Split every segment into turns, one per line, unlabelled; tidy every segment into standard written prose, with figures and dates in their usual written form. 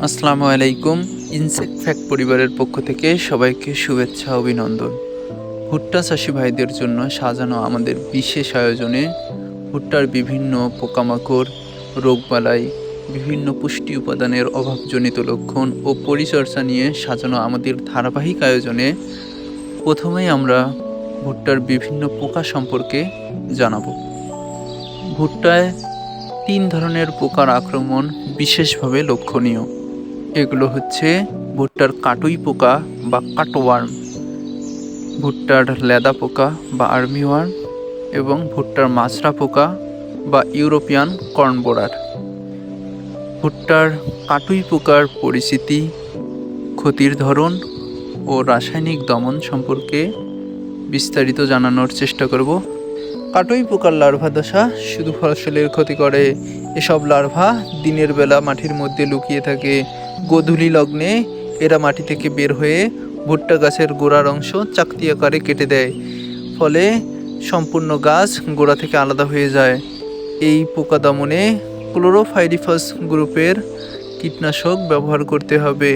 আসসালামু আলাইকুম। Insect fact পরিবারের পক্ষ থেকে সবাইকে শুভেচ্ছা অভিনন্দন। ভুট্টা চাষি ভাইদের জন্য সাজানো আমাদের বিশেষ আয়োজনে ভুট্টার বিভিন্ন পোকামাকড়, রোগবালাই, বিভিন্ন পুষ্টি উপাদানের অভাবজনিত লক্ষণ ও পরিচর্যা নিয়ে সাজানো আমাদের ধারাবাহিক আয়োজনে প্রথমেই আমরা ভুট্টার বিভিন্ন পোকা সম্পর্কে জানাবো। ভুট্টায় 3 ধরনের পোকার আক্রমণ বিশেষভাবে লক্ষণীয়। এগুলো হচ্ছে ভুট্টার কাটুই পোকা বা কাটওয়ার্ম, ভুট্টার লেদা পোকা বা আর্মিওয়ার্ম এবং ভুট্টার মাজরা পোকা বা ইউরোপিয়ান কর্ন বোরার। ভুট্টার কাটুই পোকার পরিচিতি, ক্ষতির ধরন ও রাসায়নিক দমন সম্পর্কে বিস্তারিত জানানোর চেষ্টা করব। কাটুই পোকার লার্ভা দশা শুধু ফসলের ক্ষতি করে। এসব লার্ভা দিনের বেলা মাটির মধ্যে লুকিয়ে থাকে। গোধূলি লগ্নে এরা মাটি থেকে বের হয়ে ভুট্টা গাছের গোড়ার অংশ চাকতি আকারে কেটে দেয়, ফলে সম্পূর্ণ গাছ গোড়া থেকে আলাদা হয়ে যায়। এই পোকা দমনে ক্লোরোফাইরিফাস গ্রুপের কীটনাশক ব্যবহার করতে হবে।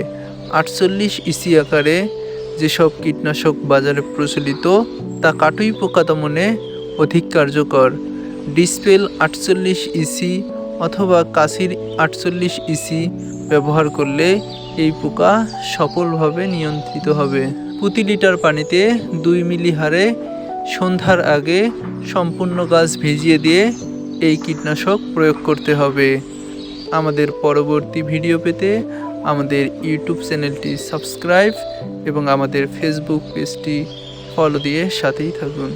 48 ইসি আকারে যেসব কীটনাশক বাজারে প্রচলিত তা কাটুই পোকা দমনে অধিক কার্যকর। ডিসপেল 48 ইসি অথবা কাসির 48 ইসি ব্যবহার করলে এই পোকা সফলভাবে নিয়ন্ত্রিত হবে। প্রতি লিটার পানিতে 2 মিলি হারে সন্ধ্যার আগে সম্পূর্ণ গাছ ভিজিয়ে দিয়ে এই কীটনাশক প্রয়োগ করতে হবে। আমাদের পরবর্তী ভিডিও পেতে আমাদের ইউটিউব চ্যানেলটি সাবস্ক্রাইব এবং আমাদের ফেসবুক পেজটি ফলো দিয়ে সাথেই থাকুন।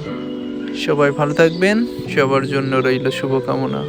সবাই ভালো থাকবেন, সবার জন্য রইল শুভকামনা।